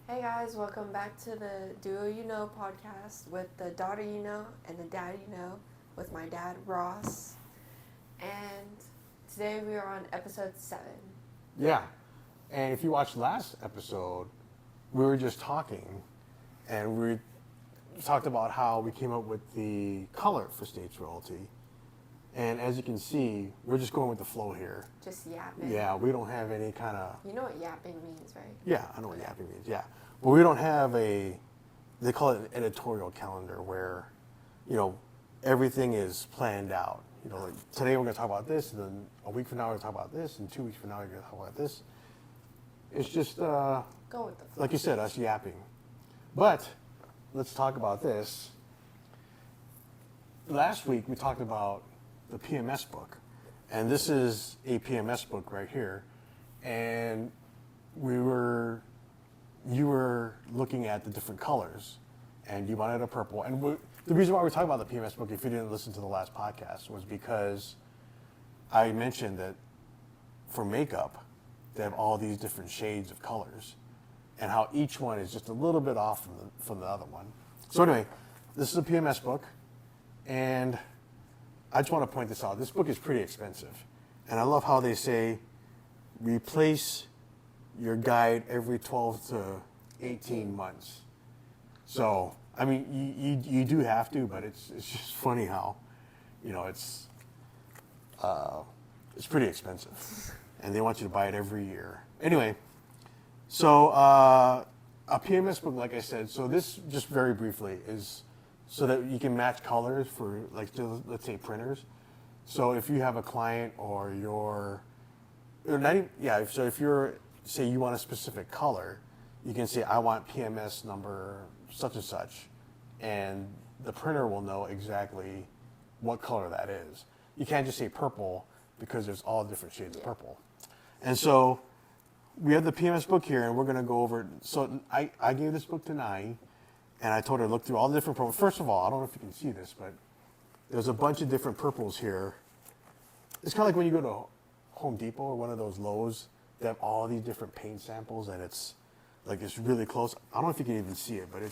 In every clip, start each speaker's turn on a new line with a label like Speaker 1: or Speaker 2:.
Speaker 1: Hey guys, welcome back to the Duo You Know podcast with the daughter you know and the dad you know with my dad Ross. And today we are on episode 7.
Speaker 2: Yeah. And if you watched last episode, we were just talking and we talked about how we came up with the color for states royalty. And as you can see, we're just going with the flow here.
Speaker 1: Just yapping.
Speaker 2: Yeah, we don't have any kind of...
Speaker 1: You know what yapping means, right?
Speaker 2: Yeah, I know what yapping means, yeah. But we don't have they call it an editorial calendar where, everything is planned out. Like today we're going to talk about this, and then a week from now we're going to talk about this, and 2 weeks from now we're going to talk about this. It's just,
Speaker 1: Go with the flow.
Speaker 2: like you said, us yapping. But let's talk about this. Last week we talked about the PMS book, and this is a PMS book right here, and you were looking at the different colors, and you wanted a purple. And the reason why we're talking about the PMS book, if you didn't listen to the last podcast, was because I mentioned that for makeup, they have all these different shades of colors, and how each one is just a little bit off from the other one. So anyway, this is a PMS book, and I just want to point this out. This book is pretty expensive, and I love how they say replace your guide every 12 to 18 months. So, I mean, you do have to, but it's just funny how, it's pretty expensive, and they want you to buy it every year. Anyway, so a PMS book, like I said, so this, just very briefly, is so that you can match colors for, like, let's say printers. So if you have a client or so if you're, say you want a specific color, you can say, I want PMS number such and such, and the printer will know exactly what color that is. You can't just say purple because there's all different shades of purple. And so we have the PMS book here, and we're going to go over it. So I gave this book to Nai, and I told her to look through all the different purples. First of all, I don't know if you can see this, but there's a bunch of different purples here. It's kind of like when you go to Home Depot or one of those Lowe's. They have all these different paint samples, and it's really close. I don't know if you can even see it, but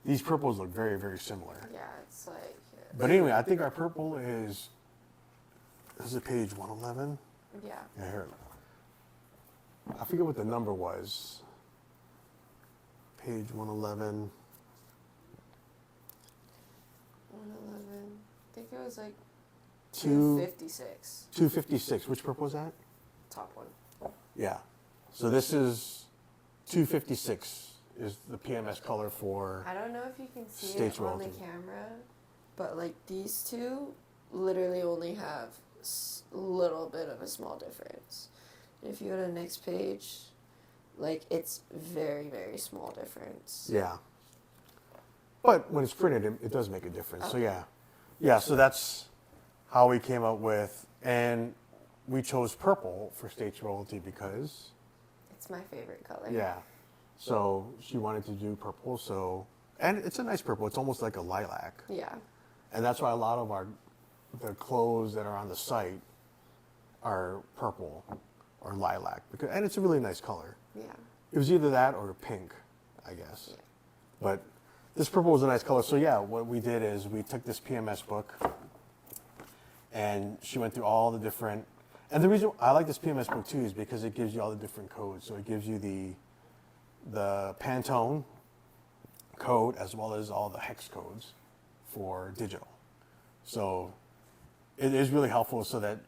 Speaker 2: these purples look very, very similar.
Speaker 1: Yeah, it's like...
Speaker 2: But anyway, I think our purple is page 111.
Speaker 1: Yeah.
Speaker 2: Yeah, here. I forget what the number was. Page 111.
Speaker 1: 111. I think it was like
Speaker 2: 256. 256. Which purple is that?
Speaker 1: Top one.
Speaker 2: Yeah. So this is 256 is the PMS color for...
Speaker 1: I don't know if you can see
Speaker 2: States
Speaker 1: it on
Speaker 2: royalty.
Speaker 1: the camera, but like these two literally only have a little bit of a small difference. If you go to the next page, like it's very, very small difference.
Speaker 2: Yeah. But when it's printed, it does make a difference.
Speaker 1: Okay.
Speaker 2: So yeah. Yeah, so that's how we came up with, and we chose purple for states royalty because...
Speaker 1: It's my favorite color.
Speaker 2: Yeah. So she wanted to do purple, and it's a nice purple. It's almost like a lilac.
Speaker 1: Yeah.
Speaker 2: And that's why a lot of the clothes that are on the site are purple or lilac, and it's a really nice color.
Speaker 1: Yeah.
Speaker 2: It was either that or pink, I guess.
Speaker 1: Yeah.
Speaker 2: But this purple was a nice color. So yeah, what we did is we took this PMS book, and she went through all the different... And the reason I like this PMS book too is because it gives you all the different codes. So it gives you the Pantone code as well as all the hex codes for digital. So it is really helpful so that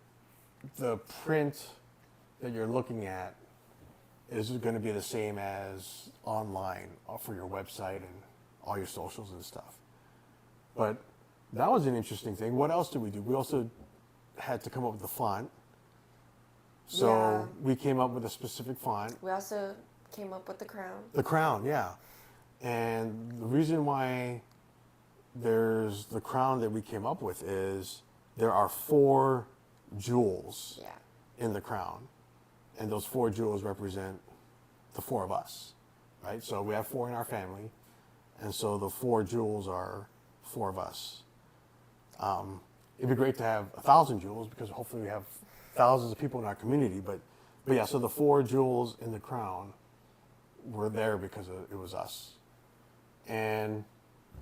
Speaker 2: the print that you're looking at is going to be the same as online for your website and all your socials and stuff. But that was an interesting thing. What else did we do? We also had to come up with the font. So we came up with a specific font.
Speaker 1: We also came up with the crown.
Speaker 2: The crown, yeah. And the reason why there's the crown that we came up with is there are 4 jewels in the crown. And those 4 jewels represent the 4 of us, right? So we have 4 in our family. And so the 4 jewels are 4 of us. It'd be great to have 1,000 jewels because hopefully we have thousands of people in our community. But yeah, so the 4 jewels in the crown were there because it was us. And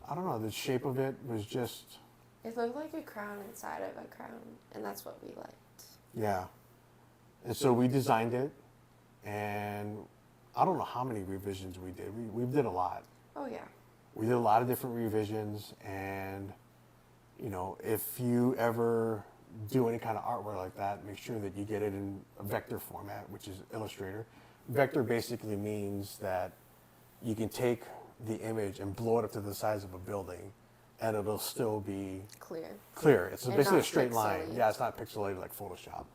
Speaker 2: I don't know, the shape of it was just...
Speaker 1: It looked like a crown inside of a crown, and that's what we liked.
Speaker 2: Yeah. And so we designed it, and I don't know how many revisions we did. We did a lot.
Speaker 1: Oh, yeah.
Speaker 2: We did a lot of different revisions, and, you know, if you ever do any kind of artwork like that, make sure that you get it in a vector format, which is Illustrator. Vector basically means that you can take the image and blow it up to the size of a building, and it'll still be clear. It's
Speaker 1: and
Speaker 2: basically a
Speaker 1: not
Speaker 2: straight line.
Speaker 1: pixelated.
Speaker 2: Yeah, it's not pixelated like Photoshop.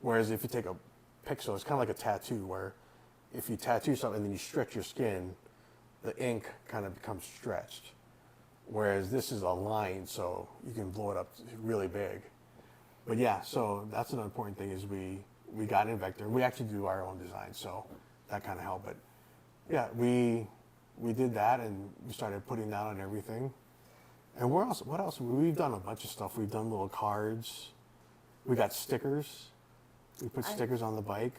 Speaker 2: Whereas if you take a pixel, it's kind of like a tattoo, where if you tattoo something and then you stretch your skin, the ink kind of becomes stretched. Whereas this is a line, so you can blow it up really big. But yeah, so that's an important thing, is we got in vector. We actually do our own design, so that kind of helped. But yeah, we did that, and we started putting that on everything. And what else? We've done a bunch of stuff. We've done little cards. We got stickers. We put stickers on the bike.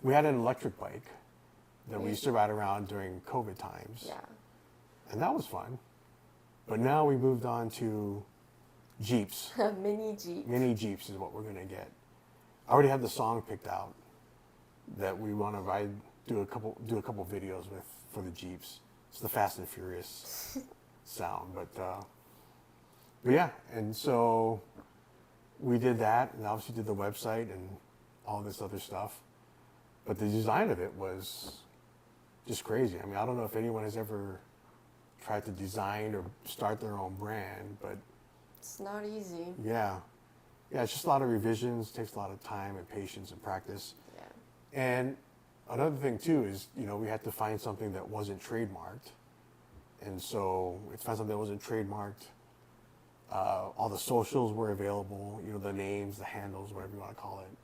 Speaker 2: We had an electric bike that we used to ride around during COVID times.
Speaker 1: Yeah.
Speaker 2: And that was fun. But now we moved on to Jeeps.
Speaker 1: Mini Jeep.
Speaker 2: Mini Jeeps is what we're going to get. I already have the song picked out that we want to ride, do a couple videos with for the Jeeps. It's the Fast and Furious sound. But yeah, and so we did that, and obviously did the website and all this other stuff. But the design of it was just crazy. I mean, I don't know if anyone has ever tried to design or start their own brand, but
Speaker 1: it's not easy.
Speaker 2: yeah, it's just a lot of revisions, takes a lot of time and patience and practice.
Speaker 1: Yeah.
Speaker 2: And another thing too is, you know, we had to find something that wasn't trademarked. And so we found something that wasn't trademarked. All the socials were available, you know, the names, the handles, whatever you want to call it.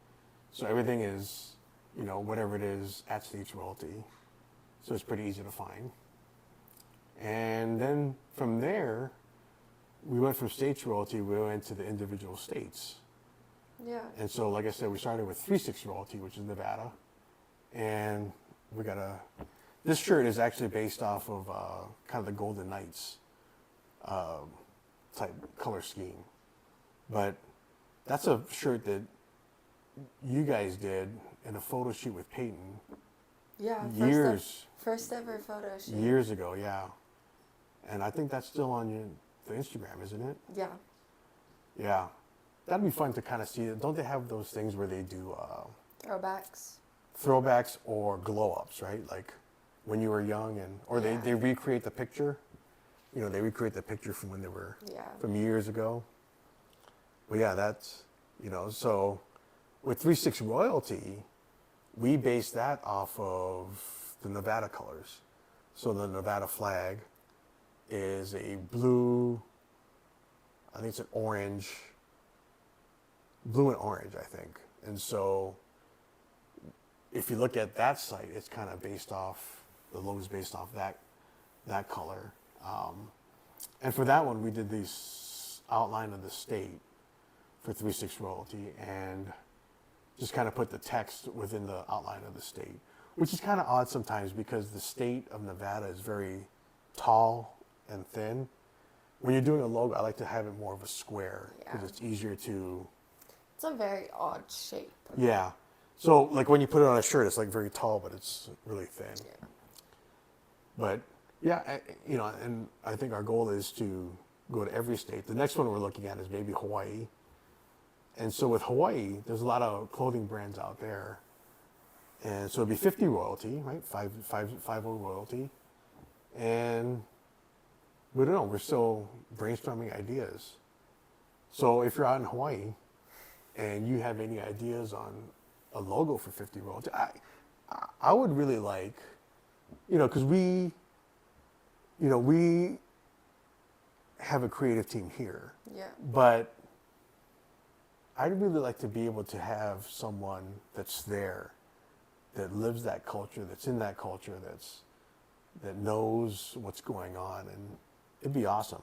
Speaker 2: So everything is, you know, whatever it is, at States Royalty. So it's pretty easy to find. And then from there, we went from States Royalty, we went to the individual states.
Speaker 1: Yeah.
Speaker 2: And so, like I said, we started with 3/6 Royalty, which is Nevada. And we got this shirt is actually based off of kind of the Golden Knights type color scheme. But that's a shirt that you guys did in a photo shoot with Peyton.
Speaker 1: Yeah. First ever photo shoot.
Speaker 2: Years ago, yeah. And I think that's still on the Instagram, isn't it?
Speaker 1: Yeah.
Speaker 2: Yeah. That'd be fun to kind of see. Don't they have those things where they do throwbacks or glow-ups, right? Like when you were young, or they recreate the picture. You know, they recreate the picture from when they were from years ago. But yeah, that's, you know, so with 3/6 Royalty, we based that off of the Nevada colors. So the Nevada flag is a blue, I think it's an orange, blue and orange, I think. And so if you look at that site, it's kind of based off, the logo's based off that color. And for that one, we did this outline of the state for 3/6 Royalty, and just kind of put the text within the outline of the state, which is kind of odd sometimes because the state of Nevada is very tall and thin. When you're doing a logo, I like to have it more of a square because it's easier to...
Speaker 1: It's a very odd shape.
Speaker 2: Yeah. So like when you put it on a shirt, it's like very tall, but it's really thin.
Speaker 1: Yeah.
Speaker 2: But yeah, you know, and I think our goal is to go to every state. The next one we're looking at is maybe Hawaii. And so with Hawaii, there's a lot of clothing brands out there. And so it'd be 50 Royalty, right? 50 Royalty. And we don't know, we're still brainstorming ideas. So if you're out in Hawaii and you have any ideas on a logo for 50 Royalty, I would really like, you know, because we have a creative team here.
Speaker 1: Yeah.
Speaker 2: But I'd really like to be able to have someone that's there, that lives that culture, that's in that culture, that knows what's going on, and it'd be awesome.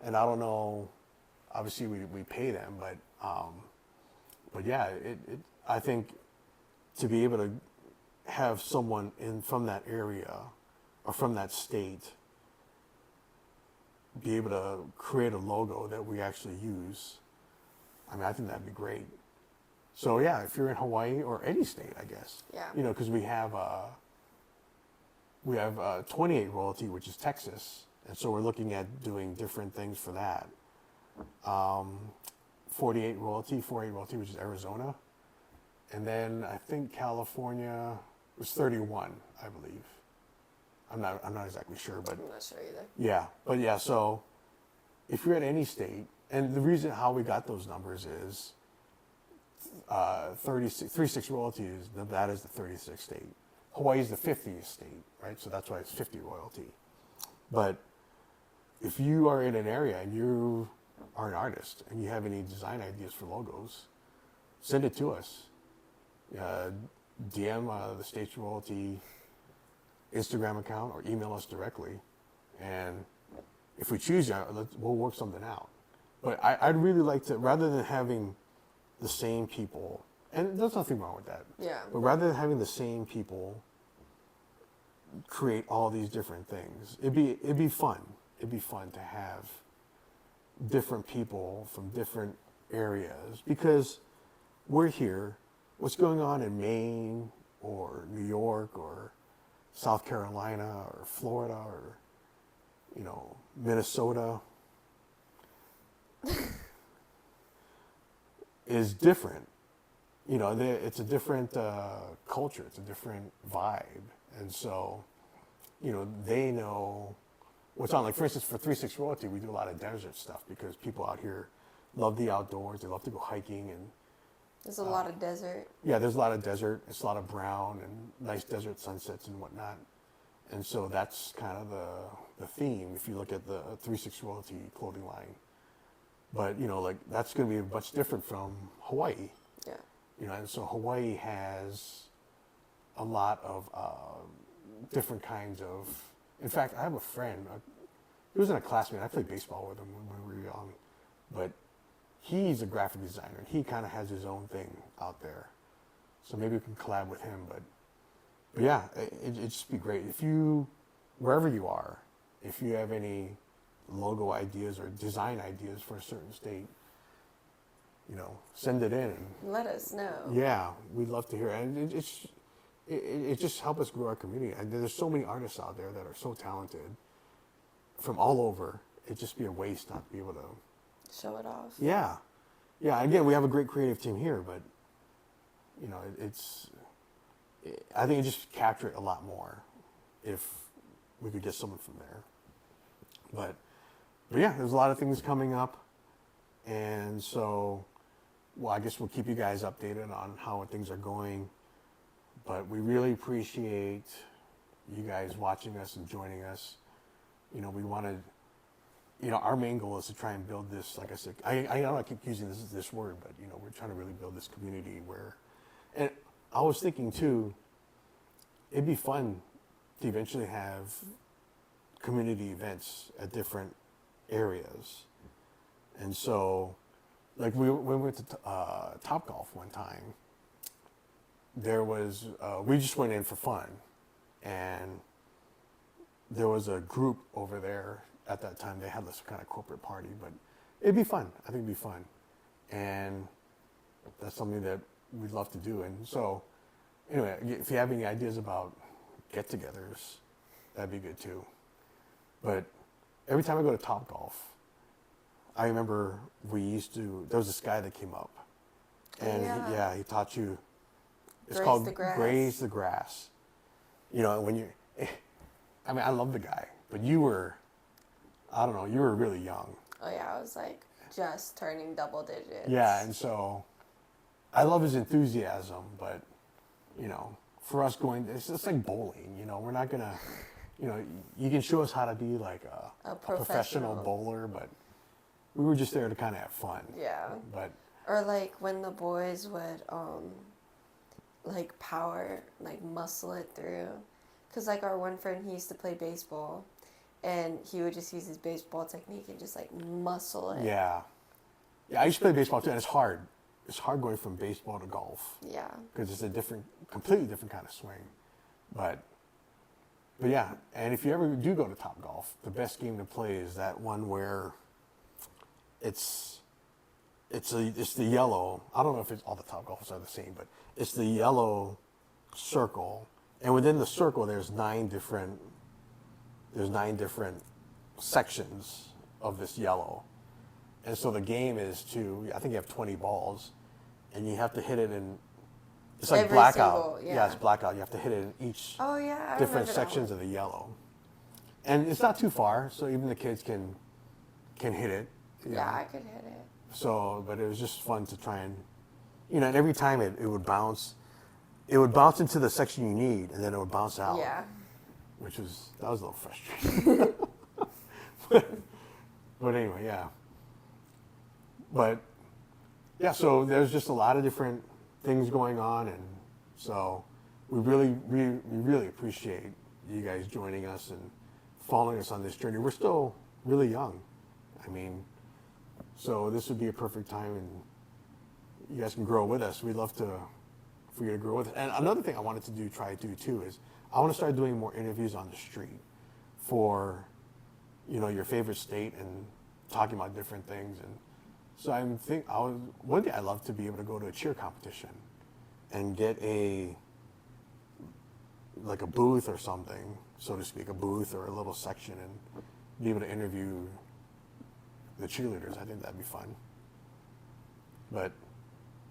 Speaker 2: And I don't know, obviously we pay them, but yeah, I think to be able to have someone from that area or from that state be able to create a logo that we actually use, I mean, I think that'd be great. So yeah, if you're in Hawaii or any state, I guess.
Speaker 1: Yeah.
Speaker 2: You know, because we have 28 royalty, which is Texas, and so we're looking at doing different things for that. 48 royalty, which is Arizona, and then I think California was 31, I believe. I'm not exactly sure, but
Speaker 1: I'm not sure either.
Speaker 2: yeah, but yeah. So if you're at any state, and the reason how we got those numbers is 36 royalty is Nevada is the 36th state. Hawaii is the 50th state, right? So that's why it's 50 royalty. But if you are in an area and you are an artist and you have any design ideas for logos, send it to us. DM the state's royalty Instagram account or email us directly, and if we choose you, we'll work something out. But I'd really like to, rather than having the same people, and there's nothing wrong with that.
Speaker 1: Yeah.
Speaker 2: But rather than having the same people create all these different things, it'd be fun. It'd be fun to have different people from different areas, because we're here. What's going on in Maine or New York or South Carolina or Florida or, you know, Minnesota is different. You know, it's a different culture. It's a different vibe. And so, you know, they know what's on. Like, for instance, for 36 Royalty, we do a lot of desert stuff because people out here love the outdoors. They love to go hiking. And
Speaker 1: there's a lot of desert.
Speaker 2: Yeah, there's a lot of desert. It's a lot of brown and nice desert sunsets and whatnot. And so that's kind of the theme if you look at the 36 Royalty clothing line. But, you know, like, that's going to be much different from Hawaii.
Speaker 1: Yeah.
Speaker 2: You know, and so Hawaii has a lot of different kinds of. In fact, I have a friend. He was in a classmate. I played baseball with him when we were young, but he's a graphic designer. And he kind of has his own thing out there. So maybe we can collab with him. But yeah, it'd just be great if you, wherever you are, if you have any logo ideas or design ideas for a certain state, you know, send it in.
Speaker 1: Let us know.
Speaker 2: Yeah, we'd love to hear it. And it just helps us grow our community. And there's so many artists out there that are so talented from all over. It'd just be a waste not to be able to
Speaker 1: show it off.
Speaker 2: Yeah. Yeah, again, we have a great creative team here, but, you know, I think it just capture it a lot more if we could get someone from there. But yeah, there's a lot of things coming up. And so, well, I guess we'll keep you guys updated on how things are going. But we really appreciate you guys watching us and joining us. You know, we want to, you know, our main goal is to try and build this, like I said, I know I keep using this word, but, you know, we're trying to really build this community where, and I was thinking too, it'd be fun to eventually have community events at different areas. And so, like, when we went to Topgolf one time, there was, we just went in for fun, and there was a group over there at that time. They had this kind of corporate party, but it'd be fun. I think it'd be fun. And that's something that we'd love to do. And so, anyway, if you have any ideas about get-togethers, that'd be good too. But every time I go to Topgolf, I remember there was this guy that came up, and he taught you, it's called Graze the Grass. You know, when I mean, I love the guy, but you were really young.
Speaker 1: Oh yeah, I was like just turning double digits.
Speaker 2: Yeah, and so I love his enthusiasm, but, you know, for us it's like bowling, you know, we're not gonna, you know, you can show us how to be like a professional bowler, but we were just there to kind of have fun.
Speaker 1: Yeah.
Speaker 2: But
Speaker 1: or like when the boys would like muscle it through, because like our one friend, he used to play baseball, and he would just use his baseball technique and just like muscle it.
Speaker 2: Yeah, I used to play baseball too, and it's hard. it's hard going from baseball to golf.
Speaker 1: Yeah.
Speaker 2: Because it's a completely different kind of swing. But yeah, and if you ever do go to Topgolf, the best game to play is that one where it's the yellow. I don't know if it's all the Topgolfs are the same, but it's the yellow circle, and within the circle there's nine different sections of this yellow. And so the game is I think you have 20 balls, and you have to hit it in. It's like
Speaker 1: Every
Speaker 2: blackout.
Speaker 1: single, yeah.
Speaker 2: It's blackout. You have to hit it in each
Speaker 1: Oh yeah. I
Speaker 2: different
Speaker 1: remember that
Speaker 2: sections
Speaker 1: one.
Speaker 2: of the yellow, and it's not too far, so even the kids can hit it. you
Speaker 1: Yeah,
Speaker 2: know.
Speaker 1: I could hit it.
Speaker 2: So, but it was just fun to try and, and every time it would bounce into the section you need, and then it would bounce out.
Speaker 1: Yeah.
Speaker 2: That was a little frustrating. but anyway, yeah. But yeah, so there's just a lot of different things going on, and so we really appreciate you guys joining us and following us on this journey. We're still really young. I mean, so this would be a perfect time, and you guys can grow with us. We'd love for you to grow with us. And another thing I wanted to try to do too is I want to start doing more interviews on the street for, your favorite state and talking about different things. And so one day I'd love to be able to go to a cheer competition and get a booth or something, so to speak, a booth or a little section, and be able to interview the cheerleaders. I think that'd be fun. But,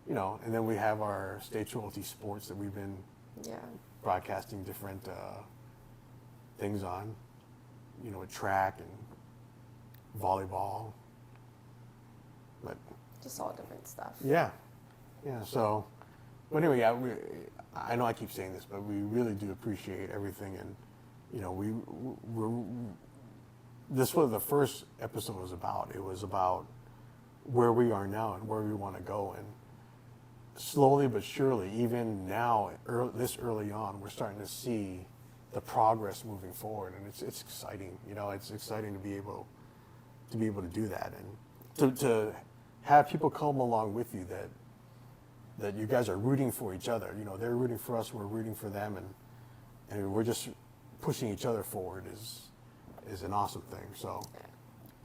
Speaker 2: and then we have our State Royalty Sports that we've been broadcasting different things on, with track and volleyball. But
Speaker 1: Just all different stuff.
Speaker 2: yeah. So, but anyway, I know I keep saying this, but we really do appreciate everything, and this was the first episode was about. It was about where we are now and where we want to go, and slowly but surely, even now, this early on, we're starting to see the progress moving forward, and it's exciting. It's exciting to be able to do that, and to have people come along with you that you guys are rooting for each other. They're rooting for us, we're rooting for them, and we're just pushing each other forward is an awesome thing. So,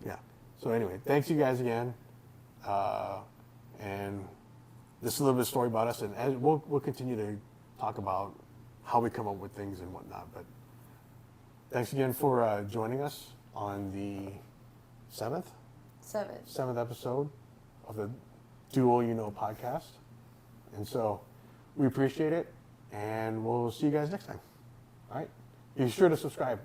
Speaker 2: yeah. So anyway, thanks you guys again, and this is a little bit of story about us, and we'll continue to talk about how we come up with things and whatnot. But thanks again for joining us on the seventh episode of the Dual podcast. And so we appreciate it, and we'll see you guys next time. All right? Be sure to subscribe.